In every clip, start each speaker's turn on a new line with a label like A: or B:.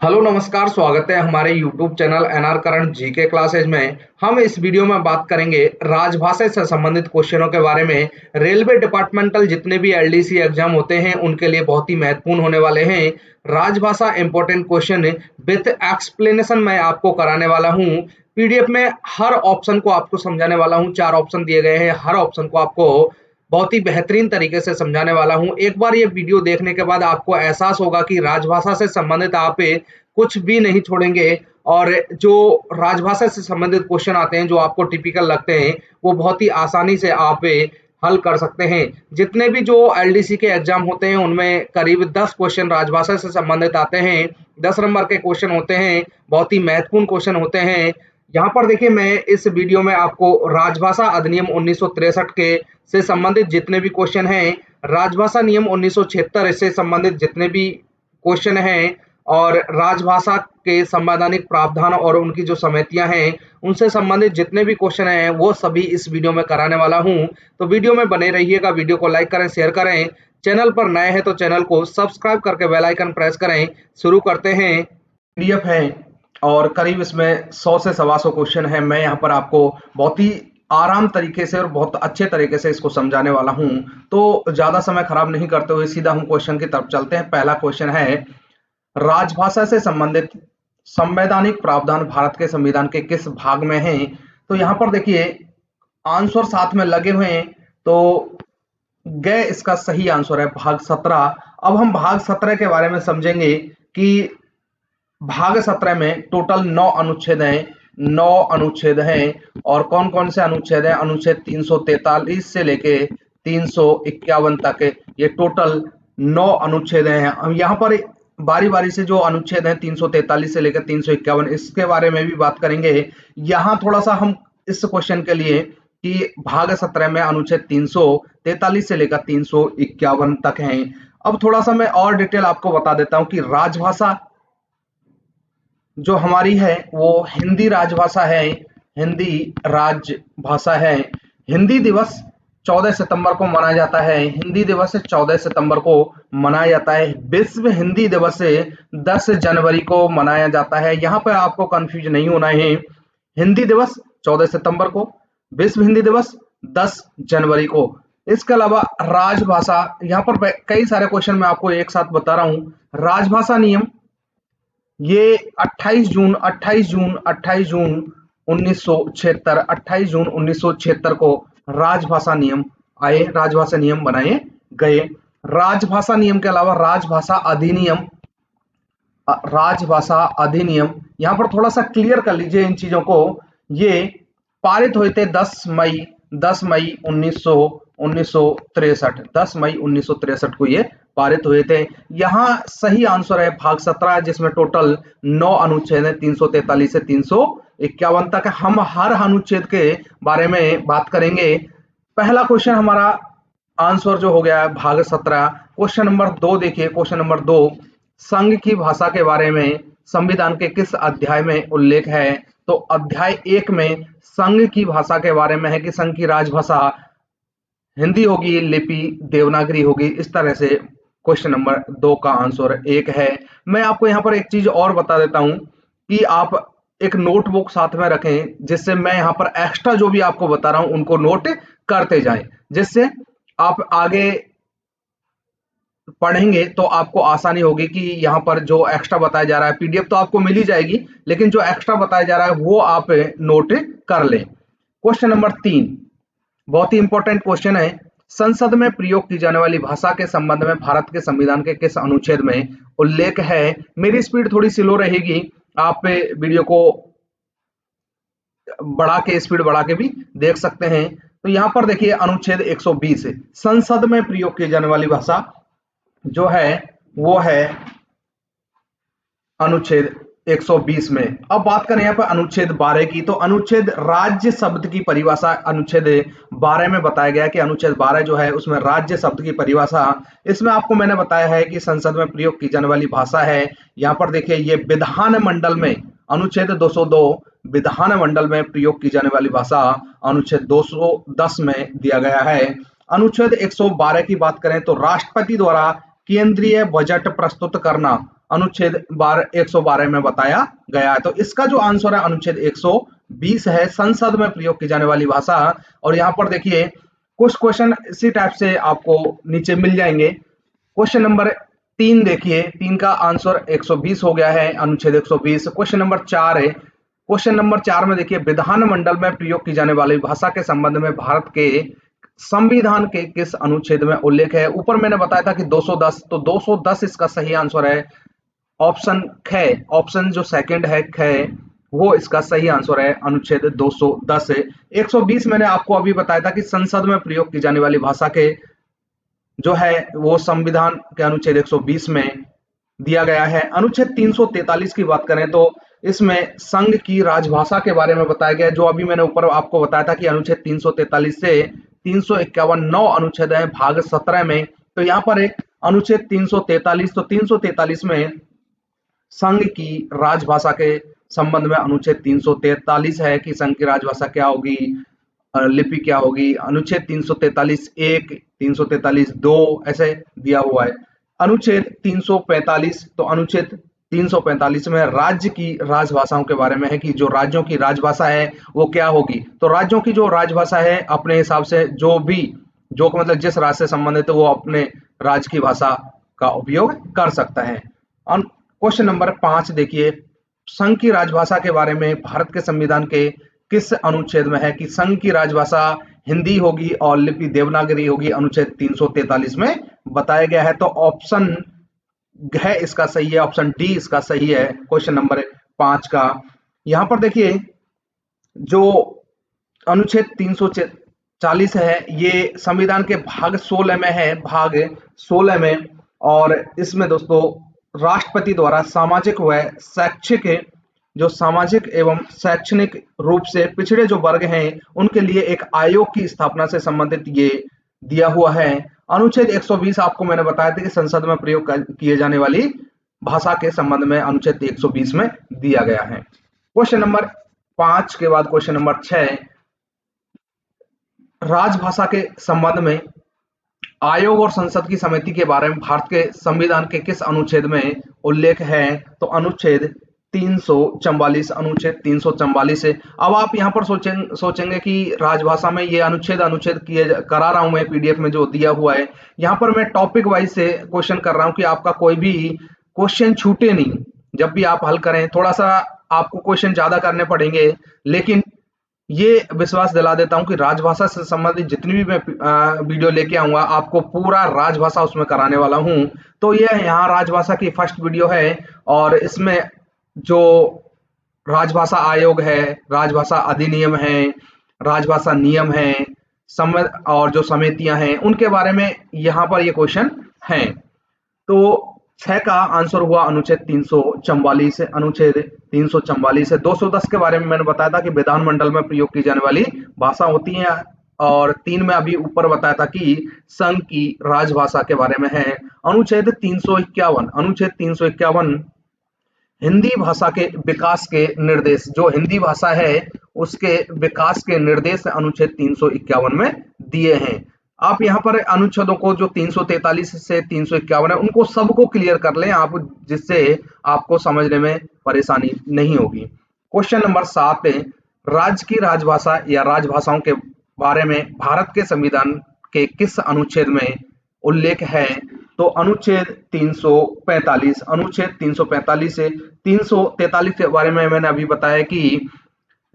A: Hello नमस्कार, स्वागत है हमारे YouTube channel NR current GK classes में। हम इस वीडियो में बात करेंगे राजभाषा से संबंधित क्वेश्चनों के बारे में। रेलवे डिपार्टमेंटल जितने भी एलडीसी एग्जाम होते हैं उनके लिए बहुत ही महत्वपूर्ण होने वाले हैं। राजभाषा इंपॉर्टेंट क्वेश्चन विथ एक्सप्लेनेशन मैं आपको कराने वाला हूँ। पीडीएफ में हर ऑप्शन को आपको समझाने वाला हूँ। 4 ऑप्शन दिए गए हैं, हर ऑप्शन को आपको बहुत ही बेहतरीन तरीके से समझाने वाला हूँ। एक बार ये वीडियो देखने के बाद आपको एहसास होगा कि राजभाषा से संबंधित आप कुछ भी नहीं छोड़ेंगे और जो राजभाषा से संबंधित क्वेश्चन आते हैं जो आपको टिपिकल लगते हैं वो बहुत ही आसानी से आप हल कर सकते हैं। जितने भी जो एलडीसी के एग्जाम होते हैं उनमें करीब 10 क्वेश्चन राजभाषा से संबंधित आते हैं। 10 नंबर के क्वेश्चन होते हैं, बहुत ही महत्वपूर्ण क्वेश्चन होते हैं। यहाँ पर देखिए, मैं इस वीडियो में आपको राजभाषा अधिनियम 1963 के से संबंधित जितने भी क्वेश्चन हैं, राजभाषा नियम 1976 से संबंधित जितने भी क्वेश्चन हैं और राजभाषा के संवैधानिक प्रावधान और उनकी जो समितियां हैं उनसे संबंधित जितने भी क्वेश्चन हैं वो सभी इस वीडियो में कराने वाला हूं। तो वीडियो में बने रहिएगा, वीडियो को लाइक करें, शेयर करें। चैनल पर नए हैं तो चैनल को सब्सक्राइब करके बेल आइकन प्रेस करें। शुरू करते हैं। पीडीएफ है और करीब इसमें 100 से 125 क्वेश्चन है। मैं यहाँ पर आपको बहुत ही आराम तरीके से और बहुत अच्छे तरीके से इसको समझाने वाला हूँ। तो ज्यादा समय खराब नहीं करते हुए सीधा हम क्वेश्चन की तरफ चलते हैं। पहला क्वेश्चन है, राजभाषा से संबंधित संवैधानिक प्रावधान भारत के संविधान के किस भाग में हैं? तो यहाँ पर देखिए आंसर साथ में लगे हुए हैं, तो गए इसका सही आंसर है भाग 17। अब हम भाग 17 के बारे में समझेंगे कि भाग 17 में टोटल 9 अनुच्छेद हैं। 9 अनुच्छेद हैं और कौन कौन से अनुच्छेद हैं? अनुच्छेद 343 से लेके 351 तक ये टोटल 9 अनुच्छेद हैं। हम यहाँ पर बारी बारी से जो अनुच्छेद हैं 343 से लेकर 351 इसके बारे में भी बात करेंगे। यहाँ थोड़ा सा हम इस क्वेश्चन के लिए कि भाग 17 में अनुच्छेद 343 से लेकर 351 तक हैं। अब थोड़ा सा मैं और डिटेल आपको बता देता हूं कि राजभाषा जो हमारी है वो हिंदी राजभाषा है। हिंदी राजभाषा है। हिंदी दिवस 14 सितंबर को मनाया जाता है। हिंदी दिवस 14 सितंबर को मनाया जाता है। विश्व हिंदी दिवस 10 जनवरी को मनाया जाता है। यहाँ पर आपको कंफ्यूज नहीं होना है। हिंदी दिवस 14 सितंबर को, विश्व हिंदी दिवस 10 जनवरी को। इसके अलावा राजभाषा, यहाँ पर कई सारे क्वेश्चन मैं आपको एक साथ बता रहा हूँ। राजभाषा नियम ये 28 जून 1976 को राजभाषा नियम आए, राजभाषा नियम बनाए गए। राजभाषा नियम के अलावा राजभाषा अधिनियम यहाँ पर थोड़ा सा क्लियर कर लीजिए इन चीजों को। ये पारित हुए थे 10 मई 1963। 10 मई 1963 को ये पारित हुए थे। यहाँ सही आंसर है भाग 17 जिसमें टोटल 9 अनुच्छेद है 343 से 351 तक। हम हर अनुच्छेद के बारे में बात करेंगे। पहला क्वेश्चन हमारा आंसर जो हो गया है भाग 17। क्वेश्चन नंबर 2 देखिए। क्वेश्चन नंबर 2, संघ की भाषा के बारे में संविधान के किस अध्याय में उल्लेख है? तो अध्याय 1 में संघ की भाषा के बारे में है कि संघ की राजभाषा हिंदी होगी, लिपि देवनागरी होगी। इस तरह से क्वेश्चन नंबर 2 का आंसर 1 है। मैं आपको यहाँ पर एक चीज और बता देता हूं कि आप एक नोटबुक साथ में रखें जिससे मैं यहाँ पर एक्स्ट्रा जो भी आपको बता रहा हूं उनको नोट करते जाएं, जिससे आप आगे पढ़ेंगे तो आपको आसानी होगी कि यहाँ पर जो एक्स्ट्रा बताया जा रहा है, पीडीएफ तो आपको मिल ही जाएगी लेकिन जो एक्स्ट्रा बताया जा रहा है वो आप नोट कर लें। क्वेश्चन नंबर 3 बहुत ही इंपॉर्टेंट क्वेश्चन है। संसद में प्रयोग की जाने वाली भाषा के संबंध में भारत के संविधान के किस अनुच्छेद में उल्लेख है? मेरी स्पीड थोड़ी स्लो रहेगी, आप वीडियो को बढ़ा के, स्पीड बढ़ा के भी देख सकते हैं। तो यहाँ पर देखिए अनुच्छेद 120 है। संसद में प्रयोग की जाने वाली भाषा जो है वो है अनुच्छेद 120 में। अब बात करें यहाँ पर अनुच्छेद 12 की, तो अनुच्छेद राज्य शब्द की परिभाषा अनुच्छेद 12 में बताया गया कि अनुच्छेद 12 जो है उसमें राज्य शब्द की परिभाषा, इसमें आपको मैंने बताया है कि संसद में प्रयोग की जाने वाली भाषा है। यहाँ पर देखिए ये विधानमंडल में अनुच्छेद 202 विधानमंडल में प्रयोग की जाने वाली भाषा अनुच्छेद 210 में दिया गया है। अनुच्छेद 112 की बात करें तो राष्ट्रपति द्वारा केंद्रीय बजट प्रस्तुत करना अनुच्छेद 112 में बताया गया है। तो इसका जो आंसर है अनुच्छेद 120 है, संसद में प्रयोग की जाने वाली भाषा। और यहाँ पर देखिए कुछ क्वेश्चन इसी टाइप से आपको नीचे मिल जाएंगे। क्वेश्चन नंबर 3 देखिए, 3 का आंसर 120 हो गया है, अनुच्छेद 120। क्वेश्चन नंबर 4 है, क्वेश्चन नंबर 4 में देखिए विधानमंडल में प्रयोग की जाने वाली भाषा के संबंध में भारत के संविधान के किस अनुच्छेद में उल्लेख है। ऊपर मैंने बताया था कि 210, तो 210 इसका सही आंसर है। ऑप्शन ख, ऑप्शन जो सेकंड है ख, वो इसका सही आंसर है, अनुच्छेद 210 है। 120 मैंने आपको अभी बताया था कि संसद में प्रयोग की जाने वाली भाषा के जो है वो संविधान के अनुच्छेद 120 में दिया गया है। अनुच्छेद 343 की बात करें तो इसमें संघ की राजभाषा के बारे में बताया गया है, जो अभी मैंने ऊपर आपको बताया था कि अनुच्छेद 343 से 351 9 अनुच्छेद है भाग 17 में। तो यहाँ पर एक अनुच्छेद 343, तो 343 में संघ की राजभाषा के संबंध में अनुच्छेद 343 है कि संघ की राजभाषा क्या होगी, लिपि क्या होगी। अनुच्छेद 343 1, 343 2 ऐसे दिया हुआ है। अनुच्छेद 345, तो अनुच्छेद 345 में राज्य की राजभाषाओं के बारे में है कि जो राज्यों की राजभाषा है वो क्या होगी। तो राज्यों की जो राजभाषा है अपने हिसाब से जो मतलब जिस राज्य से संबंधित है वो अपने राज्य की भाषा का उपयोग कर सकता है। क्वेश्चन नंबर 5 देखिए, संघ की राजभाषा के बारे में भारत के संविधान के किस अनुच्छेद में है कि संघ की राजभाषा हिंदी होगी और लिपि देवनागरी होगी। अनुच्छेद 343 में बताया गया है। तो ऑप्शन है इसका सही है, ऑप्शन डी इसका सही है क्वेश्चन नंबर 5 का। यहां पर देखिए जो अनुच्छेद 340 है ये संविधान के भाग 16 में है, भाग 16 में। और इसमें दोस्तों राष्ट्रपति द्वारा सामाजिक व शैक्षिक जो सामाजिक एवं शैक्षणिक रूप से पिछड़े जो वर्ग हैं उनके लिए एक आयोग की स्थापना से संबंधित ये दिया हुआ है। अनुच्छेद 120 आपको मैंने बताया था कि संसद में प्रयोग किए जाने वाली भाषा के संबंध में अनुच्छेद 120 में दिया गया है। क्वेश्चन नंबर 5 के बाद क्वेश्चन नंबर 6, राजभाषा के संबंध में आयोग और संसद की समिति के बारे में भारत के संविधान के किस अनुच्छेद में उल्लेख है। तो अनुच्छेद 344, अनुच्छेद 344 है। अब आप यहाँ पर सोचेंगे कि राजभाषा में ये अनुच्छेद करा रहा हूं मैं पीडीएफ में जो दिया हुआ है। यहाँ पर मैं टॉपिक वाइज से क्वेश्चन कर रहा हूं कि आपका कोई भी क्वेश्चन छूटे नहीं। जब भी आप हल करें थोड़ा सा आपको क्वेश्चन ज्यादा करने पड़ेंगे, लेकिन ये विश्वास दिला देता हूं कि राजभाषा से संबंधित जितनी भी मैं वीडियो लेके आऊंगा आपको पूरा राजभाषा उसमें कराने वाला हूं। तो ये यहाँ राजभाषा की फर्स्ट वीडियो है और इसमें जो राजभाषा आयोग है, राजभाषा अधिनियम है, राजभाषा नियम है, और जो समितियां हैं उनके बारे में यहाँ पर ये क्वेश्चन हैं। तो 6 का आंसर हुआ अनुच्छेद 344, अनुच्छेद 344 है। 210 के बारे में मैंने बताया था कि विधानमंडल में प्रयोग की जाने वाली भाषा होती है। और 3 में अभी ऊपर बताया था कि संघ की राजभाषा के बारे में है। अनुच्छेद 351, अनुच्छेद 351 हिंदी भाषा के विकास के निर्देश, जो हिंदी भाषा है उसके विकास के निर्देश अनुच्छेद 351 में दिए हैं। आप यहाँ पर अनुच्छेदों को जो 343 से 351 है उनको सबको क्लियर कर लें आप, जिससे आपको समझने में परेशानी नहीं होगी। क्वेश्चन नंबर 7 है, राज्य की राजभाषा या राजभाषाओं के बारे में भारत के संविधान के किस अनुच्छेद में उल्लेख है। तो अनुच्छेद 345, अनुच्छेद 345 से 343 के बारे में मैंने अभी बताया कि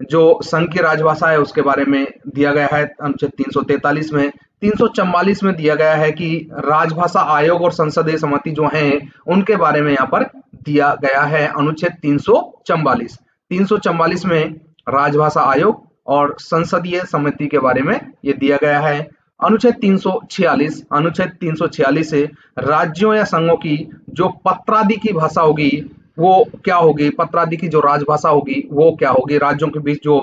A: जो संघ की राजभाषा है उसके बारे में दिया गया है अनुच्छेद 343 में। 344 में दिया गया है कि राजभाषा आयोग और संसदीय समिति जो हैं उनके बारे में यहाँ पर दिया गया है अनुच्छेद 344। 344 में राजभाषा आयोग और संसदीय समिति के बारे में ये दिया गया है। अनुच्छेद 346, अनुच्छेद 346 से राज्यों या संघों की जो पत्रादि की भाषा होगी वो क्या होगी, पत्रादि की जो राजभाषा होगी वो क्या होगी। राज्यों के बीच जो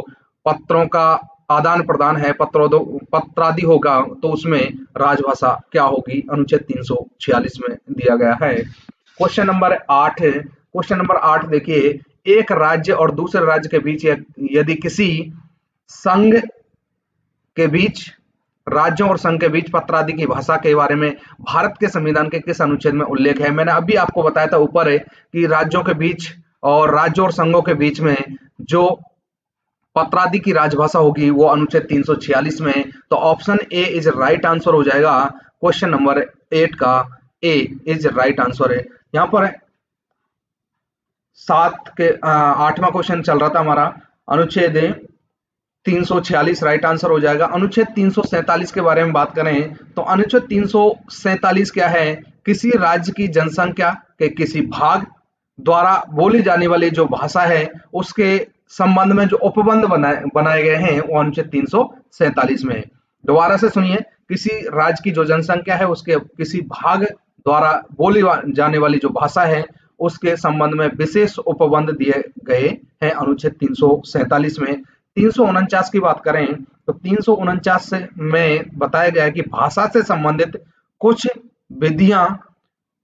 A: पत्रों का आदान प्रदान है, पत्रादि होगा तो उसमें राजभाषा क्या होगी, अनुच्छेद 346 में दिया गया है। क्वेश्चन नंबर 8 है। क्वेश्चन नंबर 8 देखिए, एक राज्य और दूसरे राज्य के बीच यदि किसी संघ के बीच राज्यों और संघ के बीच पत्रादि की भाषा के बारे में भारत के संविधान के किस अनुच्छेद में उल्लेख है? मैंने अभी आपको बताया था ऊपर है कि राज्यों के बीच और राज्यों और संघों के बीच में जो पत्रादि की राजभाषा होगी वो अनुच्छेद 346 में। तो option A is right answer हो जाएगा। क्वेश्चन नंबर 8 का ए इज राइट आंसर है। यहाँ पर 8वां क्वेश्चन चल रहा था हमारा, अनुच्छेद 346 राइट आंसर हो जाएगा। अनुच्छेद 347 के बारे में बात करें तो अनुच्छेद 347 क्या है? किसी राज्य की जनसंख्या के किसी भाग द्वारा बोली जाने वाली जो भाषा है उसके संबंध में जो उपबंध बनाए गए हैं वो अनुच्छेद 347 में है। दोबारा से सुनिए, किसी राज्य की जो जनसंख्या है उसके किसी भाग द्वारा बोली जाने वाली जो भाषा है उसके संबंध में विशेष उपबंध दिए गए हैं अनुच्छेद 347 में। 349 की बात करें तो 349 में बताया गया है कि भाषा से संबंधित कुछ विधियां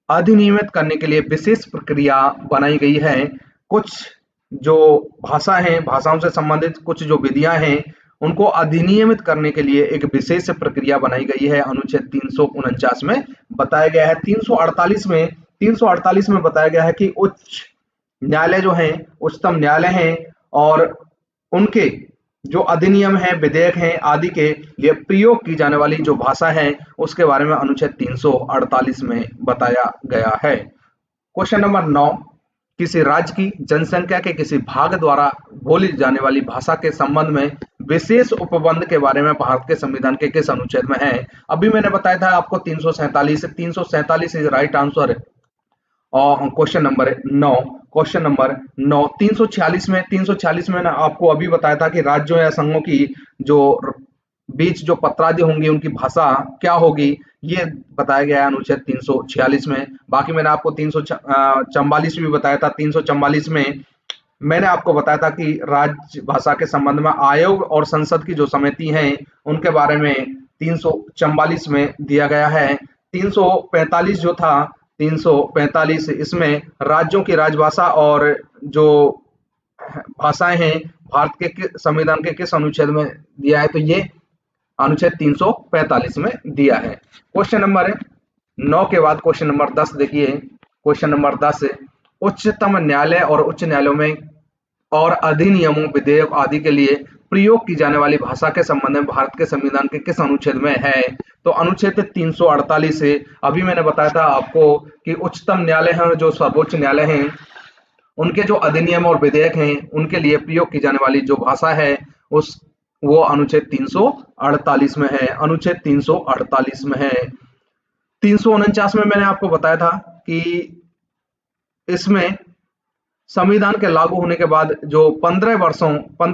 A: अधिनियमित करने के लिए विशेष प्रक्रिया बनाई गई है। कुछ जो भाषा है, भाषाओं से संबंधित कुछ जो विधियां हैं उनको अधिनियमित करने के लिए एक विशेष प्रक्रिया बनाई गई है, अनुच्छेद 349 में बताया गया है। 348 में बताया गया है कि उच्च न्यायालय जो है, उच्चतम न्यायालय हैं और उनके जो अधिनियम है, विधेयक हैं आदि के लिए प्रयोग की जाने वाली जो भाषा है उसके बारे में अनुच्छेद 348 में बताया गया है। क्वेश्चन नंबर 9, किसी राज्य की जनसंख्या के किसी भाग द्वारा बोली जाने वाली भाषा के संबंध में विशेष उपबंध के बारे में भारत के संविधान के किस अनुच्छेद में है? अभी मैंने बताया था आपको 347 इज राइट आंसर। और क्वेश्चन नंबर 9 346 में ना आपको अभी बताया था कि राज्यों या संघों की जो बीच जो पत्रादि होंगी उनकी भाषा क्या होगी, ये बताया गया है अनुच्छेद 346 में। बाकी मैंने आपको 344 भी बताया था। 344 में मैंने आपको बताया था कि राज्य भाषा के संबंध में आयोग और संसद की जो समिति हैं उनके बारे में 344 में दिया गया है। 345 जो था, 345 इसमें राज्यों की राजभाषा और जो भाषाएं हैं भारत के संविधान के किस अनुच्छेद में दिया है? तो ये अनुच्छेद 345 में दिया है। क्वेश्चन नंबर 9 के बाद क्वेश्चन नंबर 10 देखिए। क्वेश्चन नंबर 10, उच्चतम न्यायालय और उच्च न्यायालयों में और अधिनियमों, विधेयक आदि के लिए प्रयोग की जाने वाली भाषा के संबंध में भारत के संविधान के किस अनुच्छेद में है? तो अनुच्छेद 348 से। अभी मैंने बताया था आपको कि उच्चतम न्यायालय है, जो सर्वोच्च न्यायालय हैं, उनके जो अधिनियम और विधेयक हैं उनके लिए प्रयोग की जाने वाली जो भाषा है वो अनुच्छेद 348 में है। अनुच्छेद 348 में है। 349 में मैंने आपको बताया था कि इसमें संविधान के लागू होने के बाद जो 15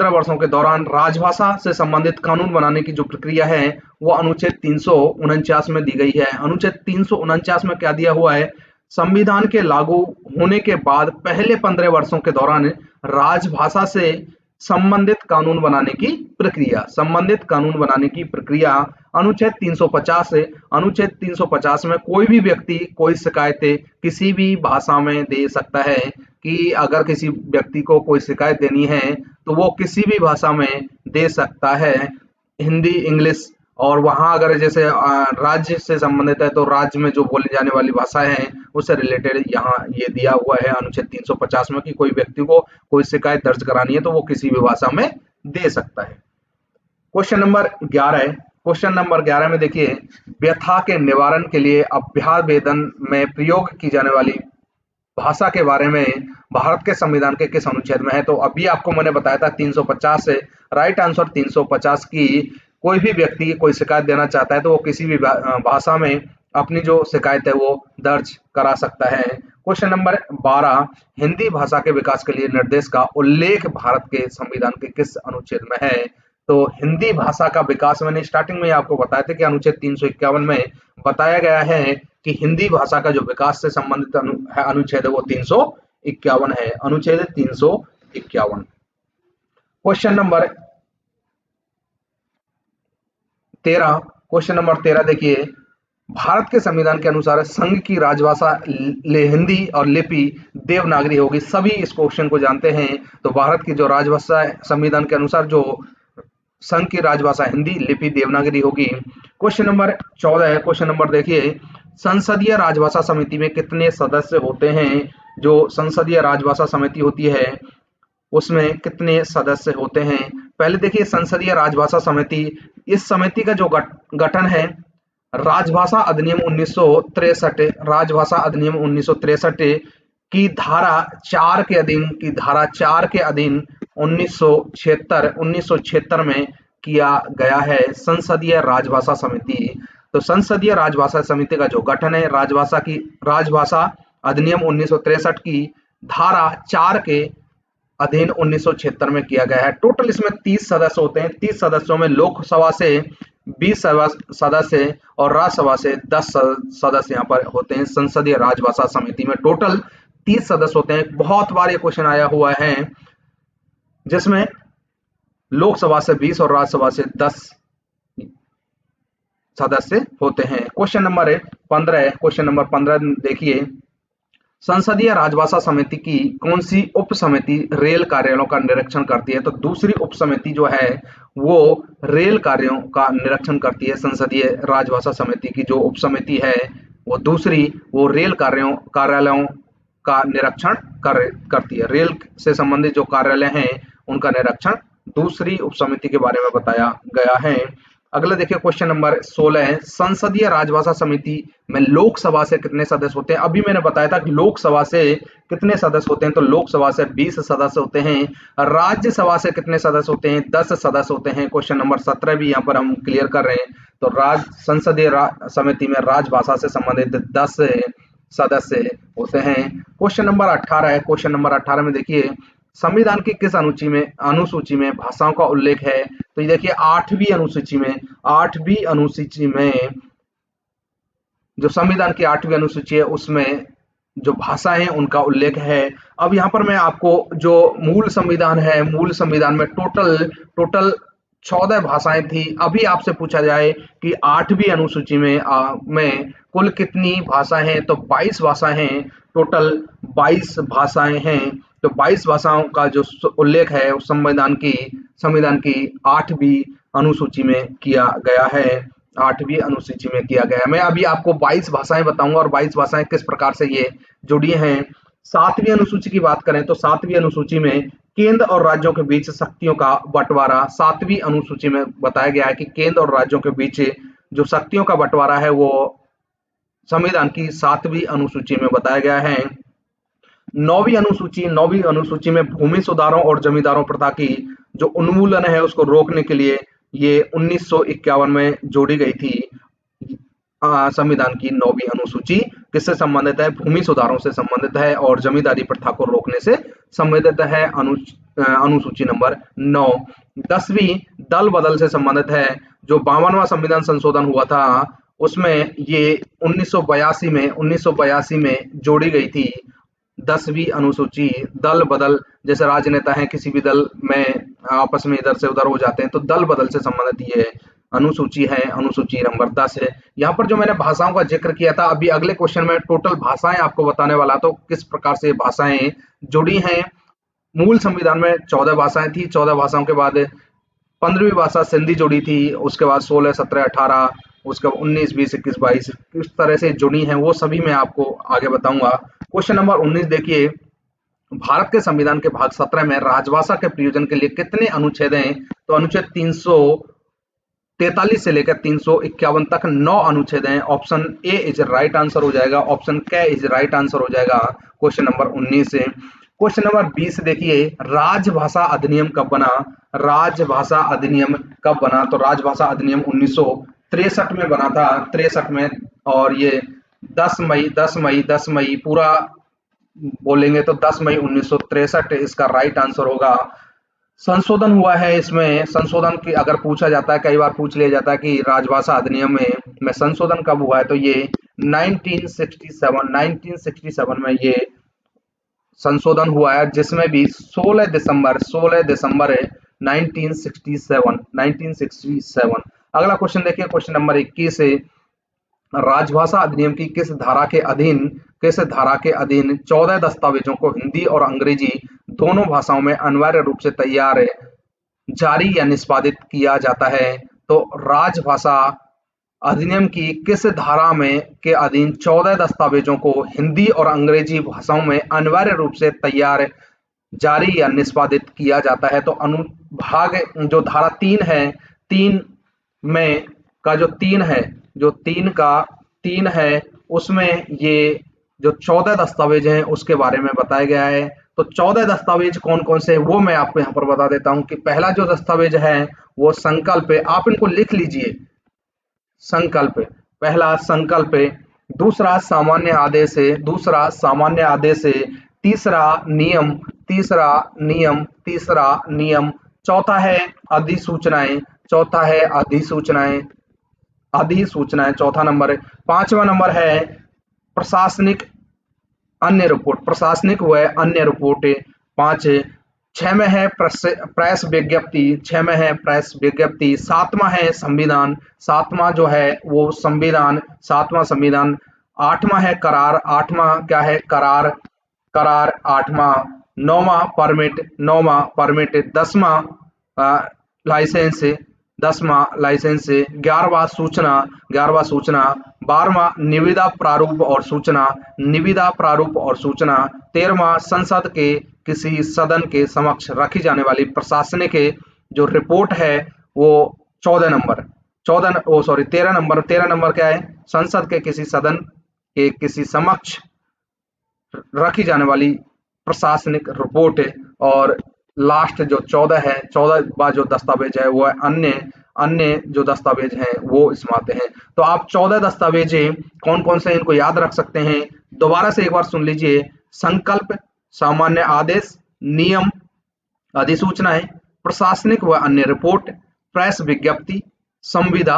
A: वर्षों के दौरान राजभाषा से संबंधित कानून बनाने की जो प्रक्रिया है वो अनुच्छेद 349 में दी गई है। अनुच्छेद 349 में क्या दिया हुआ है? संविधान के लागू होने के बाद पहले 15 वर्षों के दौरान राजभाषा से संबंधित कानून बनाने की प्रक्रिया अनुच्छेद 350 से। अनुच्छेद 350 में कोई भी व्यक्ति कोई शिकायतें किसी भी भाषा में दे सकता है, कि अगर किसी व्यक्ति को कोई शिकायत देनी है तो वो किसी भी भाषा में दे सकता है, हिंदी, इंग्लिश, और वहां अगर जैसे राज्य से संबंधित है तो राज्य में जो बोली जाने वाली भाषा है उससे रिलेटेड यहाँ ये दिया हुआ है अनुच्छेद 350 में कि कोई व्यक्ति को कोई शिकायत दर्ज करानी है तो वो किसी भी भाषा में दे सकता है। क्वेश्चन नंबर 11 में देखिए, व्यथा के निवारण के लिए अभ्यावेदन में प्रयोग की जाने वाली भाषा के बारे में भारत के संविधान के किस अनुच्छेद में है? तो अभी आपको मैंने बताया था 350 से। राइट आंसर 350 की कोई भी व्यक्ति कोई शिकायत देना चाहता है तो वो किसी भी भाषा में अपनी जो शिकायत है वो दर्ज करा सकता है। क्वेश्चन नंबर 12, हिंदी भाषा के विकास के लिए निर्देश का उल्लेख भारत के संविधान के किस अनुच्छेद में है? तो हिंदी भाषा का विकास मैंने स्टार्टिंग में आपको बताया था कि अनुच्छेद 351 में बताया गया है कि हिंदी भाषा का जो विकास से संबंधित अनुच्छेद है वो 351 है, अनुच्छेद 351। क्वेश्चन नंबर 13 देखिए, भारत के संविधान के अनुसार संघ की राजभाषा हिंदी और लिपि देवनागरी होगी। सभी इस क्वेश्चन को जानते हैं। तो भारत की जो राजभाषा है संविधान के अनुसार जो संघ की राजभाषा हिंदी, लिपि देवनागरी होगी। क्वेश्चन नंबर 14 है। क्वेश्चन नंबर देखिए, संसदीय राजभाषा समिति में कितने सदस्य होते हैं? जो संसदीय राजभाषा समिति होती है उसमें कितने सदस्य होते हैं? पहले देखिए संसदीय राजभाषा समिति, इस समिति का जो गठन है राजभाषा अधिनियम 1963, राजभाषा अधिनियम 1963 की धारा 4 के अधीन, 1976 में किया गया है संसदीय राजभाषा समिति। तो संसदीय राजभाषा समिति का जो गठन है राजभाषा अधिनियम 1963 की धारा 4 के अधीन 1976 में किया गया है। टोटल इसमें 30 सदस्य होते हैं। 30 सदस्यों में लोकसभा से 20 सदस्य और राज्यसभा से 10 सदस्य यहाँ पर होते हैं। संसदीय राजभाषा समिति में टोटल 30 सदस्य होते हैं। बहुत बार ये क्वेश्चन आया हुआ है जिसमें लोकसभा से 20 और राज्यसभा से 10 सदस्य होते हैं। क्वेश्चन नंबर 15 है। क्वेश्चन नंबर 15 देखिए, संसदीय राजभाषा समिति की कौन सी उप समिति रेल कार्यालयों का निरीक्षण करती है? तो दूसरी उप समिति जो है वो रेल कार्यों का निरीक्षण करती है। संसदीय राजभाषा समिति की जो उप समिति है वो दूसरी, वो रेल कार्यालयों का निरीक्षण करती है। रेल से संबंधित जो कार्यालय हैं उनका निरीक्षण दूसरी उप समिति के बारे में बताया गया है। अगला देखिए क्वेश्चन नंबर 16 है, संसदीय राजभाषा समिति में लोकसभा से कितने सदस्य होते हैं? अभी मैंने बताया था कि लोकसभा से कितने सदस्य होते हैं, तो लोकसभा से 20 सदस्य होते हैं। राज्यसभा से कितने सदस्य होते हैं? 10 सदस्य होते हैं। क्वेश्चन नंबर 17 भी यहाँ पर हम क्लियर कर रहे हैं। तो संसदीय समिति में राजभाषा से संबंधित 10 सदस्य होते हैं। क्वेश्चन नंबर 18 है। क्वेश्चन नंबर 18 में देखिए, संविधान की किस अनुसूची में भाषाओं का उल्लेख है? तो ये देखिए 8वीं अनुसूची में जो संविधान की 8वीं अनुसूची है उसमें जो भाषाएं हैं उनका उल्लेख है। अब यहाँ पर मैं आपको जो मूल संविधान है, मूल संविधान में टोटल 14 भाषाएं थी। अभी आपसे पूछा जाए कि 8वीं अनुसूची में कुल कितनी भाषाएं हैं, तो 22 भाषाएं हैं। टोटल 22 भाषाएं हैं। तो 22 भाषाओं का जो उल्लेख है उस संविधान की 8वीं अनुसूची में किया गया है। 8वीं अनुसूची में किया गया है। मैं अभी आपको 22 भाषाएं बताऊंगा और 22 भाषाएं किस प्रकार से ये जुड़ी हैं। 7वीं अनुसूची की बात करें तो 7वीं अनुसूची में केंद्र और राज्यों के बीच शक्तियों का बंटवारा 7वीं अनुसूची में बताया गया है कि केंद्र और राज्यों के बीच जो शक्तियों का बंटवारा है वो संविधान की 7वीं अनुसूची में बताया गया है। 9वीं अनुसूची में भूमि सुधारों और जमींदारों प्रथा की जो उन्मूलन है उसको रोकने के लिए ये 1951 में जोड़ी गई थी। संविधान की 9वीं अनुसूची किससे संबंधित है? भूमि सुधारों से संबंधित है और जमींदारी प्रथा को रोकने से संबंधित है। अनुसूची नंबर 9। 10वीं दल बदल से संबंधित है। जो 52वां संविधान संशोधन हुआ था उसमें ये 1982 में जोड़ी गई थी। 10वीं अनुसूची दल बदल, जैसे राजनेता हैं किसी भी दल में आपस में इधर से उधर हो जाते हैं तो दल बदल से संबंधित ये अनुसूची है। अनुसूची नंबर 10 है। यहाँ पर जो मैंने भाषाओं का जिक्र किया था, अभी अगले क्वेश्चन में टोटल भाषाएं आपको बताने वाला, तो किस प्रकार से भाषाएं जुड़ी हैं। मूल संविधान में 14 भाषाएं थी। 14 भाषाओं के बाद 15वीं भाषा सिंधी जुड़ी थी। उसके बाद 16, 17, 18, उसके 19, 20, 21, 22 किस तरह से जुड़ी हैं वो सभी मैं आपको आगे बताऊंगा। क्वेश्चन नंबर 19 देखिए, भारत के संविधान के भाग 17 में राजभाषा के प्रयोजन के लिए कितने अनुच्छेद हैं? तो अनुच्छेद 343 से लेकर 351 तक 9 अनुच्छेद हैं। Option A is right answer हो जाएगा। ऑप्शन के इज राइट आंसर हो जाएगा क्वेश्चन नंबर 19 से। क्वेश्चन नंबर 20 देखिए, राजभाषा अधिनियम कब बना? राजभाषा अधिनियम कब बना? तो राजभाषा अधिनियम 1963 में बना था। 63 में, और ये 10 मई पूरा बोलेंगे तो 10 मई 1963 इसका राइट आंसर होगा। संशोधन हुआ है इसमें। संशोधन की अगर पूछा जाता है, कई बार पूछ लिया जाता है कि राजभाषा अधिनियम में संशोधन कब हुआ है, तो ये 1967 में ये संशोधन हुआ है, जिसमें भी 16 दिसंबर 1967। अगला क्वेश्चन देखिए, क्वेश्चन नंबर 21 है, राजभाषा अधिनियम की किस धारा के अधीन 14 दस्तावेजों को हिंदी और अंग्रेजी दोनों भाषाओं में अनिवार्य रूप से तैयार जारी या निष्पादित किया जाता है? तो राजभाषा अधिनियम की किस धारा में के अधीन 14 दस्तावेजों को हिंदी और अंग्रेजी भाषाओं में अनिवार्य रूप से तैयार, जारी या निष्पादित किया जाता है? तो अनुभाग जो धारा 3 है, 3 में का जो 3 है, जो 3 का 3 है, उसमें ये जो 14 दस्तावेज हैं उसके बारे में बताया गया है। तो 14 दस्तावेज कौन कौन से हैं वो मैं आपको यहाँ पर बता देता हूँ कि पहला जो दस्तावेज है वो संकल्प है, आप इनको लिख लीजिए। संकल्प, पहला संकल्प, दूसरा सामान्य आदेश है, दूसरा सामान्य आदेश है, तीसरा नियम, तीसरा नियम, तीसरा नियम, चौथा है अधिसूचनाएं, चौथा है अधिसूचनाएं, अधिसूचनाएं चौथा नंबर है। पांचवा नंबर है प्रशासनिक अन्य रिपोर्ट, प्रशासनिक व अन्य रिपोर्ट 5 है। 6 में है प्रेस विज्ञप्ति, 6 में है प्रेस विज्ञप्ति। 7वां है संविधान, 7वां जो है वो संविधान, 7वां संविधान। 8वां है करार, 8वां क्या है करार, करार 8वां। 9वां परमिट, 9वां परमिट। 10वां लाइसेंस, 10वां लाइसेंस। 11वां सूचना, 11वां सूचना। 12वां निविदा प्रारूप और सूचना, निविदा प्रारूप और सूचना। 13वां संसद के किसी सदन के समक्ष रखी जाने वाली प्रशासनिक जो रिपोर्ट है वो 14 नंबर, 13 नंबर, 13 नंबर क्या है, संसद के किसी सदन के किसी समक्ष रखी जाने वाली प्रशासनिक रिपोर्ट है। और लास्ट जो 14 है, 14वां जो दस्तावेज है वो है अन्य, अन्य जो दस्तावेज हैं वो इसमें आते हैं। तो आप 14 दस्तावेज कौन कौन से इनको याद रख सकते हैं, दोबारा से एक बार सुन लीजिए। संकल्प, सामान्य आदेश, नियम, अधिसूचनाएं, प्रशासनिक व अन्य रिपोर्ट, प्रेस विज्ञप्ति, संविदा,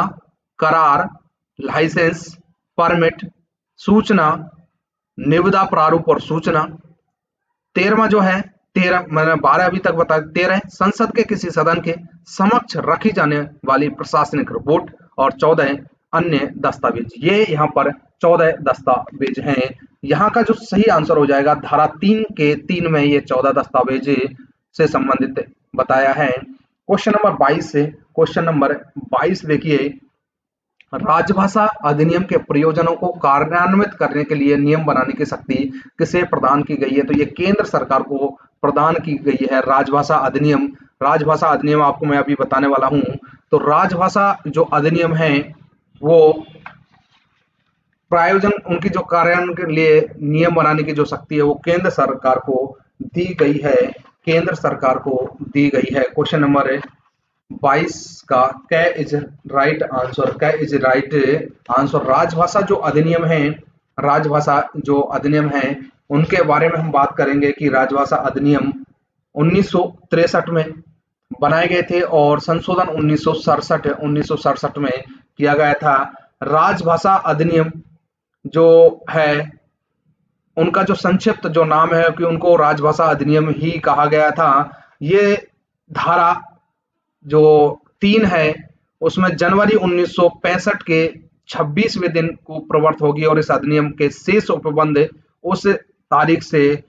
A: करार, लाइसेंस, परमिट, सूचना, निविदा प्रारूप और सूचना। 13वां जो है, 13 मैंने 12 अभी तक बता, 13 संसद के किसी सदन के समक्ष रखी जाने वाली प्रशासनिक रिपोर्ट, और 14 अन्य दस्तावेज। ये यहाँ पर 14 दस्तावेज हैं। यहाँ का जो सही आंसर हो जाएगा धारा 3 के 3 में ये 14 दस्तावेज से संबंधित बताया है। क्वेश्चन नंबर 22 से, क्वेश्चन नंबर 22 देखिए, राजभाषा अधिनियम के प्रयोजनों को कार्यान्वित करने के लिए नियम बनाने की शक्ति किसे प्रदान की गई है? तो ये केंद्र सरकार को प्रदान की गई है राजभाषा अधिनियम। राजभाषा अधिनियम आपको मैं अभी बताने वाला हूं। तो राजभाषा जो अधिनियम है वो प्रायोजन, उनकी जो कार्यान्वयन के लिए नियम बनाने की जो शक्ति है वो केंद्र सरकार को दी गई है, केंद्र सरकार को दी गई है। क्वेश्चन नंबर 22 का क्या इज राइट आंसर, क्या इज राइट आंसर। राजभाषा जो अधिनियम है, राजभाषा जो अधिनियम है उनके बारे में हम बात करेंगे कि राजभाषा अधिनियम 1963 में बनाए गए थे और संशोधन 1967 में किया गया था। राजभाषा अधिनियम जो है उनका जो संक्षिप्त जो नाम है कि उनको राजभाषा अधिनियम ही कहा गया था। ये धारा जो 3 है उसमें जनवरी 1965 के 26वें दिन को प्रवर्त होगी और इस अधिनियम के शेष उपबंध उस तारीख से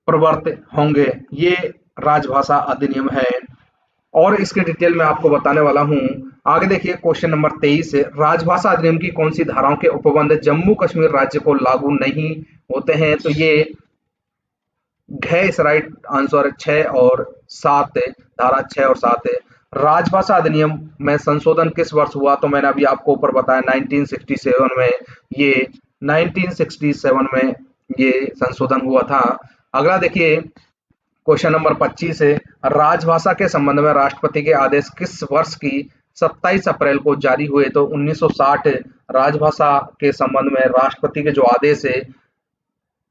A: प्रवर्त होंगे। ये राजभाषा अधिनियम है और इसके डिटेल में आपको बताने वाला हूं। आगे देखिए क्वेश्चन नंबर 23 है, राजभाषा अधिनियम की कौन सी धाराओं के उपबंध जम्मू कश्मीर राज्य को लागू नहीं होते हैं? तो ये इस राइट आंसर 6 और 7 है, धारा 6 और 7 है। राजभाषा अधिनियम में संशोधन किस वर्ष हुआ? तो मैंने अभी आपको ऊपर बताया 1967 में, ये 1967 में ये संशोधन हुआ था। अगला देखिए क्वेश्चन नंबर 25 है, राजभाषा के संबंध में राष्ट्रपति के आदेश किस वर्ष की 27 अप्रैल को जारी हुए? तो 1960 राजभाषा के संबंध में राष्ट्रपति के जो आदेश है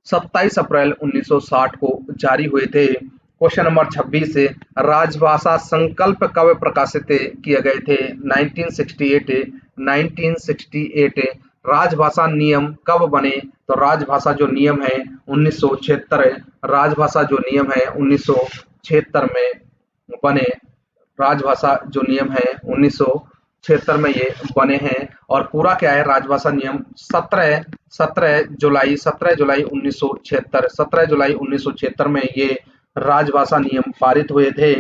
A: 27 अप्रैल 1960 को जारी हुए थे। क्वेश्चन नंबर 26 है, राजभाषा संकल्प कब प्रकाशित किए गए थे? 1968। राजभाषा नियम कब बने? तो राजभाषा जो नियम है 1976, राजभाषा जो नियम है 1976 में बने। राजभाषा जो नियम है 1976 में ये बने हैं। और पूरा क्या है, राजभाषा नियम 17 जुलाई 1976, 17 जुलाई 1976 में ये राजभाषा नियम पारित हुए थे।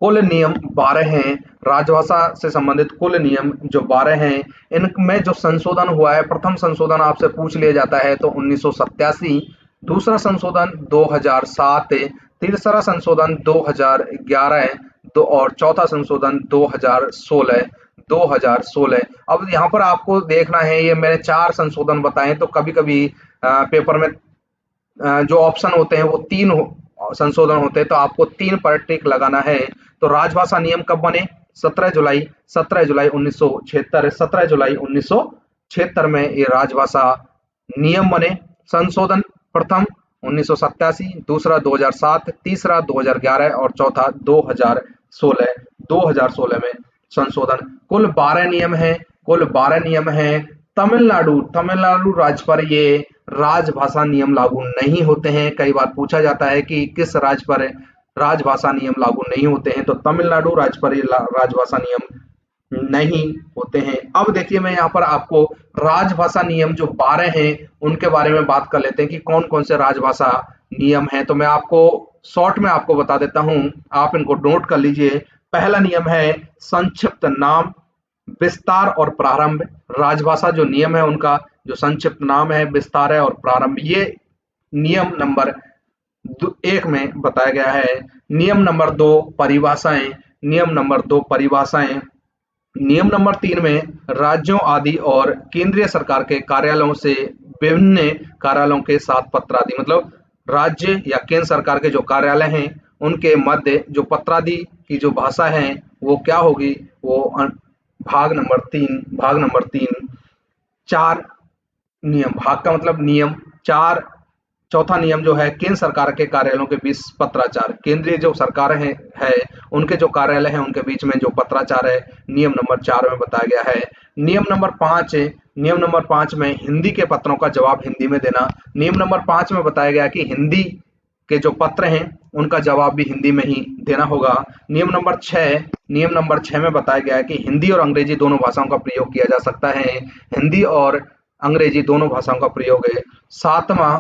A: कुल नियम 12 हैं। राजभाषा से संबंधित कुल नियम जो 12 हैं, इनमें जो संशोधन हुआ है, प्रथम संशोधन आपसे पूछ लिया जाता है तो 1987, दूसरा संशोधन 2007, तीसरा संशोधन 2011, दो और चौथा संशोधन 2016। अब यहाँ पर आपको देखना है, ये मैंने 4 संशोधन बताए, तो कभी कभी पेपर में जो ऑप्शन होते हैं वो 3 संशोधन होते हैं, तो आपको 3 पर टिक लगाना है। तो राजभाषा नियम कब बने? 17 जुलाई 1976, 17 जुलाई 1976 में ये राजभाषा नियम बने। संशोधन प्रथम 1987, दूसरा 2007, तीसरा 2011 और चौथा 2016। 2016 में संशोधन। कुल 12 नियम हैं। कुल 12 नियम हैं। तमिलनाडु राज्य पर ये राजभाषा नियम लागू नहीं होते हैं। कई बार पूछा जाता है कि किस राज्य पर राजभाषा नियम लागू नहीं होते हैं, तो तमिलनाडु राज्य पर ये राजभाषा नियम नहीं होते हैं। अब देखिए, मैं यहाँ पर आपको राजभाषा नियम जो 12 हैं उनके बारे में बात कर लेते हैं कि कौन कौन से राजभाषा नियम हैं। तो मैं आपको शॉर्ट में आपको बता देता हूं, आप इनको नोट कर लीजिए। पहला नियम है संक्षिप्त नाम, विस्तार और प्रारंभ। राजभाषा जो नियम है उनका जो संक्षिप्त नाम है, विस्तार है और प्रारंभ, ये नियम नंबर 1 में बताया गया है। नियम नंबर 2 परिभाषाएं। नियम नंबर 2 परिभाषाएं। नियम नंबर 3 में राज्यों आदि और केंद्रीय सरकार के कार्यालयों से विभिन्न कार्यालयों के साथ पत्रादि, मतलब राज्य या केंद्र सरकार के जो कार्यालय हैं उनके मध्य जो पत्रादि की जो भाषा है वो क्या होगी? वो भाग नंबर 3। 4 नियम, भाग का मतलब नियम 4। चौथा नियम जो है केंद्र सरकार के कार्यालयों के बीच पत्राचार। केंद्रीय जो सरकार है उनके जो कार्यालय हैं उनके बीच में जो पत्राचार है, नियम नंबर 4 में बताया गया है। नियम नंबर 5 में हिंदी के पत्रों का जवाब हिंदी में देना। नियम नंबर 5 में बताया गया कि हिंदी के जो पत्र हैं उनका जवाब भी हिंदी में ही देना होगा। नियम नंबर 6 में बताया गया है कि हिंदी और अंग्रेजी दोनों भाषाओं का प्रयोग किया जा सकता है। हिंदी और अंग्रेजी दोनों भाषाओं का प्रयोग है। सातवां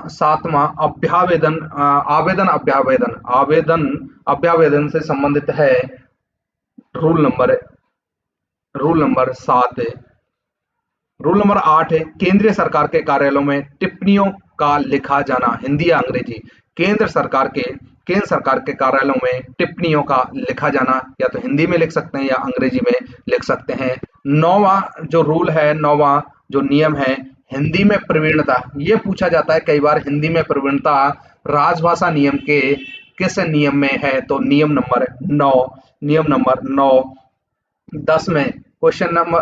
A: अभ्यावेदन से संबंधित है। Rule number 7। रूल नंबर 8 है केंद्रीय सरकार के कार्यालयों में टिप्पणियों का लिखा जाना, हिंदी या अंग्रेजी। केंद्र सरकार के कार्यालयों में टिप्पणियों का लिखा जाना या तो हिंदी में लिख सकते हैं या अंग्रेजी में लिख सकते हैं। 9वां जो नियम है हिंदी में प्रवीणता। ये पूछा जाता है कई बार, हिंदी में प्रवीणता राजभाषा नियम के किस नियम में है? तो नियम नंबर 9। 10 में क्वेश्चन नंबर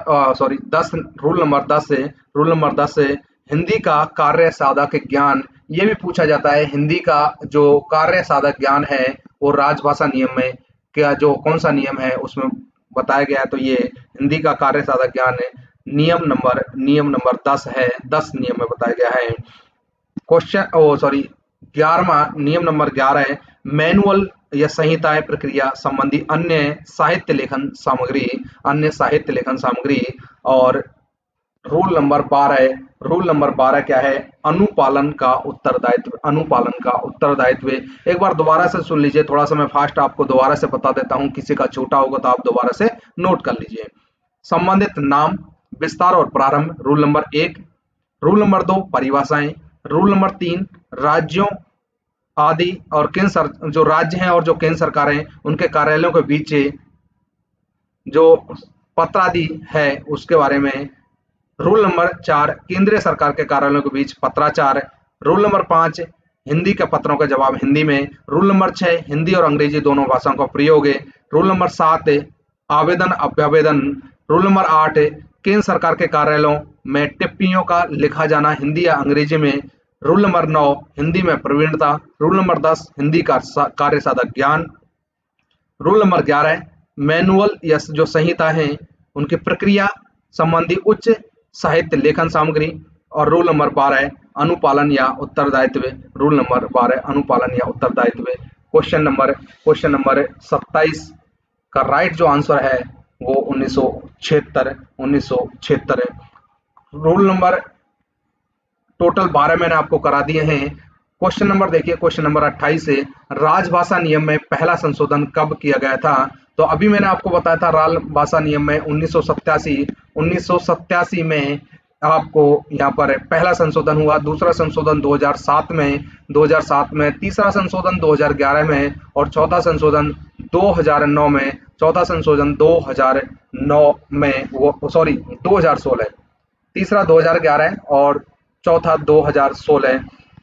A: 10 रूल नंबर 10 से हिंदी का कार्य साधक ज्ञान, ये भी पूछा जाता है हिंदी का जो कार्य साधक ज्ञान है वो राजभाषा नियम में क्या जो कौन सा नियम है उसमें बताया गया है, तो ये हिंदी का कार्य साधक ज्ञान है। नियम नंबर 10 है, 10 नियम में बताया गया है। 11वां नियम नंबर 11 है मैनुअल या संहिताएं प्रक्रिया संबंधी अन्य साहित्य लेखन सामग्री। और रूल नंबर 12 क्या है? अनुपालन का उत्तरदायित्व। एक बार दोबारा से सुन लीजिए, थोड़ा सा मैं फास्ट आपको दोबारा से बता देता हूं, किसी का छोटा होगा तो आप दोबारा से नोट कर लीजिए। संबंधित नाम, विस्तार और प्रारंभ, रूल नंबर 1। रूल नंबर 2 परिभाषाएं। रूल नंबर 3 राज्यों आदि और केंद्र जो राज्य हैं और जो केंद्र सरकार हैं उनके कार्यालयों के बीच जो पत्रादि है उसके बारे में। रूल नंबर 4 केंद्रीय सरकार के कार्यालयों के बीच पत्राचार। रूल नंबर 5 हिंदी के पत्रों का जवाब हिंदी में। रूल नंबर 6 हिंदी और अंग्रेजी दोनों भाषाओं का प्रयोग है। रूल नंबर 7 आवेदन अभ्यावेदन। रूल नंबर 8 केंद्र सरकार के कार्यालयों में टिप्पणियों का लिखा जाना हिंदी या अंग्रेजी में। रूल नंबर 9 हिंदी में प्रवीणता। रूल नंबर 10 हिंदी का कार्य साधक ज्ञान। रूल नंबर 11 मैनुअल या जो संहिता है उनकी प्रक्रिया संबंधी उच्च साहित्य लेखन सामग्री। और रूल नंबर 12 अनुपालन या उत्तरदायित्व। रूल नंबर 12 अनुपालन या उत्तरदायित्व। क्वेश्चन नंबर 27 का राइट जो आंसर है वो 1976 है। रूल नंबर टोटल 12 मैंने आपको करा दिए हैं। क्वेश्चन नंबर देखिए, क्वेश्चन नंबर 28 से राजभाषा नियम में पहला संशोधन कब किया गया था? तो अभी मैंने आपको बताया था राल भाषा नियम में 1987 में आपको यहाँ पर पहला संशोधन हुआ, दूसरा संशोधन 2007 में, तीसरा संशोधन 2011 में और चौथा संशोधन 2009 में, चौथा संशोधन 2009 में, वो सॉरी 2016, तीसरा 2011 और चौथा 2016।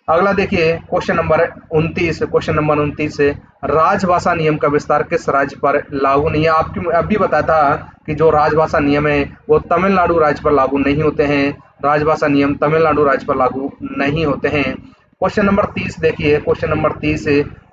A: अगला देखिए क्वेश्चन नंबर 29 से राजभाषा नियम का विस्तार किस राज्य पर लागू नहीं है। आपकी अभी बताया था कि जो राजभाषा नियम है वो तमिलनाडु राज्य पर लागू नहीं होते हैं, राजभाषा नियम तमिलनाडु राज्य पर लागू नहीं होते हैं। क्वेश्चन नंबर 30 देखिए, क्वेश्चन नंबर 30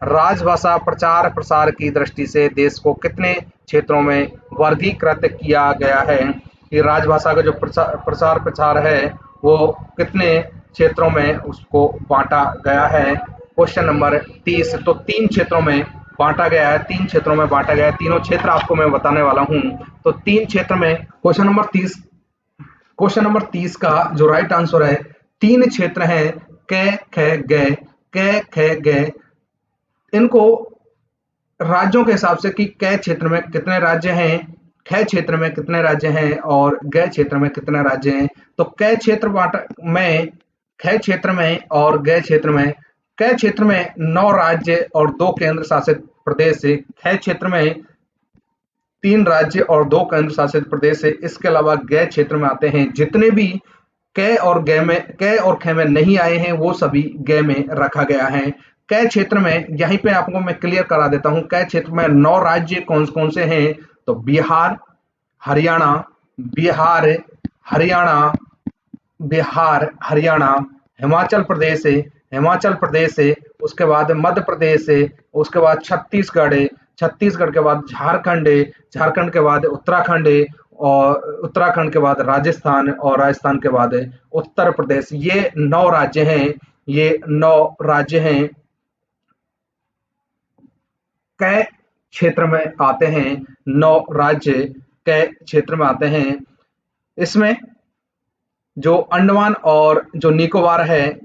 A: राजभाषा प्रचार प्रसार की दृष्टि से देश को कितने क्षेत्रों में वर्गीकृत किया गया है, कि राजभाषा का जो प्रसार प्रचार है वो कितने क्षेत्रों में उसको बांटा गया है। क्वेश्चन नंबर 30, तो 3 क्षेत्रों में बांटा गया है, 3 क्षेत्रों में बांटा गया है, तीनों क्षेत्र आपको मैं बताने वाला हूं। तो 3 क्षेत्र में क्वेश्चन नंबर 30 का जो राइट आंसर है 3 क्षेत्र हैं क ख ग। इनको राज्यों के हिसाब से कि क क्षेत्र में कितने राज्य हैं, ख क्षेत्र में कितने राज्य हैं और ग क्षेत्र में कितने राज्य हैं। तो क क्षेत्र में, ख क्षेत्र में और ग क्षेत्र में, क क्षेत्र में 9 राज्य और 2 केंद्र शासित प्रदेश है, ख क्षेत्र में 3 राज्य और 2 केंद्र शासित प्रदेश है। इसके अलावा ग क्षेत्र में आते हैं जितने भी क और ख में नहीं आए हैं वो सभी ग में रखा गया है। क क्षेत्र में यहीं पे आपको मैं क्लियर करा देता हूं, क क्षेत्र में 9 राज्य कौन कौन से हैं, तो बिहार, हरियाणा, हिमाचल प्रदेश है, उसके बाद मध्य प्रदेश है, उसके बाद छत्तीसगढ़ है, छत्तीसगढ़ के बाद झारखंड है, झारखंड के बाद उत्तराखंड है और उत्तराखंड के बाद राजस्थान और राजस्थान के बाद उत्तर प्रदेश। ये 9 राज्य हैं, ये 9 राज्य हैं कै क्षेत्र में आते हैं, 9 राज्य कै क्षेत्र में आते हैं। इसमें जो अंडमान और जो निकोबार है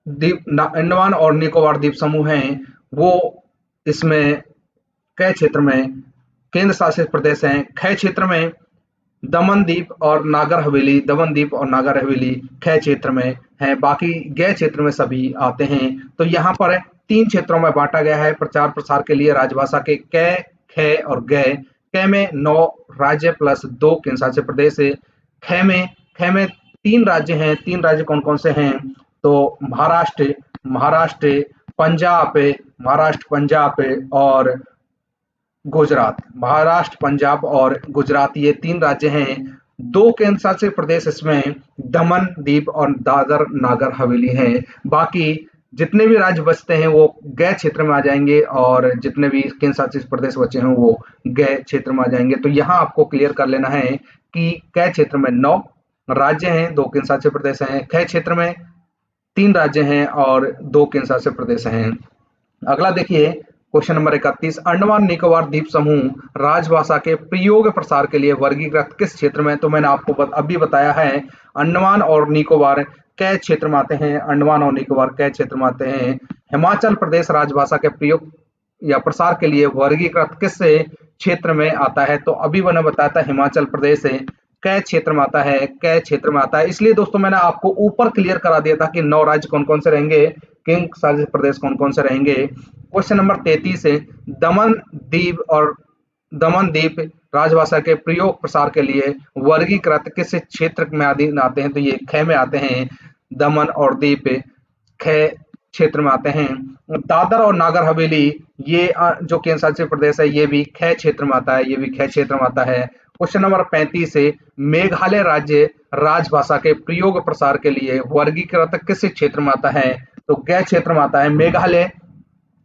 A: अंडमान और निकोबार द्वीप समूह हैं वो इसमें कै क्षेत्र में केंद्र शासित प्रदेश हैं। ख क्षेत्र में दमन द्वीप और नागर हवेली ख क्षेत्र में है, बाकी ग क्षेत्र में सभी आते हैं। तो यहाँ पर 3 क्षेत्रों में बांटा गया है प्रचार प्रसार के लिए राजभाषा के क, ख और ग। क में 9 राज्य प्लस 2 केंद्र शासित प्रदेश है। ख में 3 राज्य हैं, 3 राज्य कौन कौन से हैं, तो महाराष्ट्र, पंजाब और गुजरात। महाराष्ट्र, पंजाब और गुजरात ये 3 राज्य हैं। 2 केंद्र शासित प्रदेश इसमें दमन द्वीप और दादर नागर हवेली हैं। बाकी जितने भी राज्य बचते हैं वो ग क्षेत्र में आ जाएंगे और जितने भी केंद्र शासित प्रदेश बचे हैं वो ग क्षेत्र में आ जाएंगे। तो यहाँ आपको क्लियर कर लेना है कि क क्षेत्र में 9 राज्य हैं, 2 केंद्र शासित प्रदेश हैं, ख क्षेत्र में 3 राज्य हैं और 2 केंद्र शासित प्रदेश हैं। अगला देखिए क्वेश्चन नंबर 31, अंडमान निकोबार द्वीप समूह राजभाषा के प्रयोग प्रसार के लिए वर्गीकृत किस क्षेत्र में। तो मैंने आपको अभी बताया है अंडमान और निकोबार कै क्षेत्र में आते हैं, अंडमान और निकोबार कै क्षेत्र में आते हैं। हिमाचल प्रदेश राजभाषा के प्रयोग या प्रसार के लिए वर्गीकृत किस क्षेत्र में आता है, तो अभी मैंने बताया था हिमाचल प्रदेश कै क्षेत्र में आता है, कै क्षेत्र में आता है। इसलिए दोस्तों मैंने आपको ऊपर क्लियर करा दिया था कि 9 राज्य कौन कौन से रहेंगे, केंद्र शासित प्रदेश कौन कौन से रहेंगे। क्वेश्चन नंबर 33 है दमन द्वीप राजभाषा के प्रयोग प्रसार के लिए वर्गीकृत किस क्षेत्र में अधीन आते हैं, तो ये ख में आते हैं। दमन और द्वीप ख क्षेत्र में आते हैं। दादर और नागर हवेली ये जो केंद्र शासित प्रदेश है ये भी ख क्षेत्र में आता है, ये भी ख क्षेत्र में आता है। क्वेश्चन नंबर 35 है मेघालय राज्य राजभाषा के प्रयोग प्रसार के लिए वर्गीकृत किस क्षेत्र में आता है, तो ग क्षेत्र में आता है। मेघालय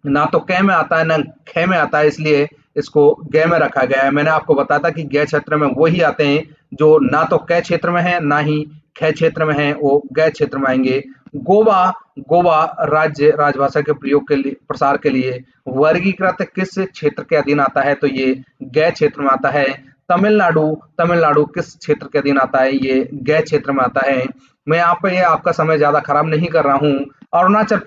A: ना तो क में आता है ना ख में आता है, इसलिए इसको ग में रखा गया है। मैंने आपको बताया था कि ग क्षेत्र में वही आते हैं जो ना तो क क्षेत्र में है ना ही ख क्षेत्र में है, वो ग क्षेत्र में आएंगे। गोवा राज्य राजभाषा के प्रयोग के लिए प्रसार के लिए वर्गीकृत किस क्षेत्र के अधीन आता है, तो ये ग क्षेत्र में आता है। तमिलनाडु किस क्षेत्र के अधीन आता है, ये ग क्षेत्र में आता है। मैं यहाँ पे आपका समय ज्यादा खराब नहीं कर रहा हूँ, अरुणाचल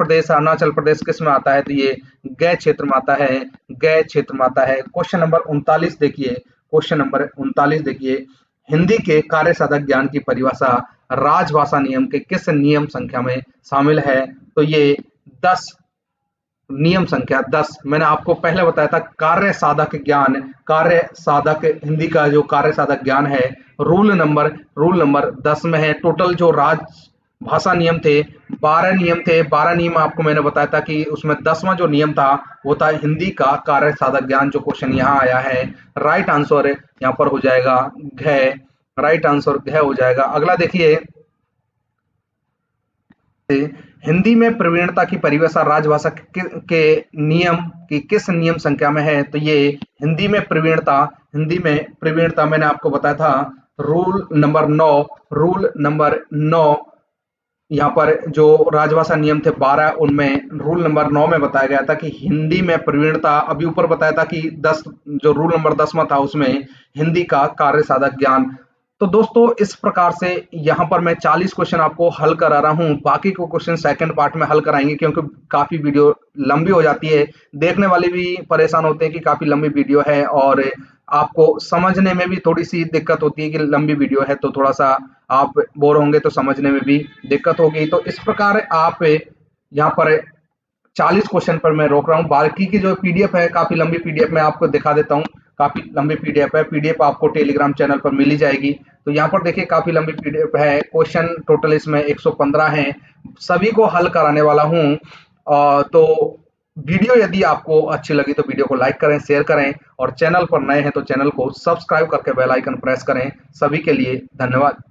A: प्रदेश किस में आता है? तो ये गय क्षेत्र में आता है, गय क्षेत्र में आता है। क्वेश्चन नंबर 39 देखिए, क्वेश्चन नंबर 39 देखिए, हिंदी के कार्य साधक ज्ञान की परिभाषा राजभाषा नियम के किस नियम संख्या में शामिल है? तो ये 10 नियम संख्या 10। मैंने आपको पहले बताया था कार्य साधक हिंदी का जो कार्य साधक ज्ञान है रूल नंबर 10 में है। टोटल जो भाषा नियम थे 12 नियम थे। 12 नियम आपको मैंने बताया था कि उसमें 10वां जो नियम था वो था हिंदी का कार्य साधक ज्ञान। जो क्वेश्चन यहाँ आया है राइट आंसर यहाँ पर हो जाएगा घ, राइट आंसर घ हो जाएगा। अगला देखिए, हिंदी में प्रवीणता की परिभाषा राजभाषा के नियम की किस नियम संख्या में है? तो ये हिंदी में प्रवीणता मैंने आपको बताया था रूल नंबर 9। यहाँ पर जो राजभाषा नियम थे 12 उनमें रूल नंबर 9 में बताया गया था कि हिंदी में प्रवीणता, अभी ऊपर बताया था कि 10 जो रूल नंबर 10 में था उसमें हिंदी का कार्य साधक ज्ञान। तो दोस्तों इस प्रकार से यहाँ पर मैं 40 क्वेश्चन आपको हल करा रहा हूँ। बाकी को क्वेश्चन सेकंड पार्ट में हल कराएंगे क्योंकि काफी वीडियो लंबी हो जाती है। देखने वाले भी परेशान होते हैं कि काफी लंबी वीडियो है और आपको समझने में भी थोड़ी सी दिक्कत होती है कि लंबी वीडियो है तो थोड़ा सा आप बोर होंगे तो समझने में भी दिक्कत होगी। तो इस प्रकार आप यहाँ पर 40 क्वेश्चन पर मैं रोक रहा हूँ। बाकी की जो पीडीएफ है काफी लंबी पीडीएफ मैं आपको दिखा देता हूँ। काफी लंबी पीडीएफ है, पीडीएफ आपको टेलीग्राम चैनल पर मिल ही जाएगी। तो यहाँ पर देखिए काफी लंबी पीडीएफ है। क्वेश्चन टोटल इसमें 115 हैं, सभी को हल कराने वाला हूँ। तो वीडियो यदि आपको अच्छी लगी तो वीडियो को लाइक करें, शेयर करें और चैनल पर नए हैं तो चैनल को सब्सक्राइब करके बेल आइकन प्रेस करें। सभी के लिए धन्यवाद।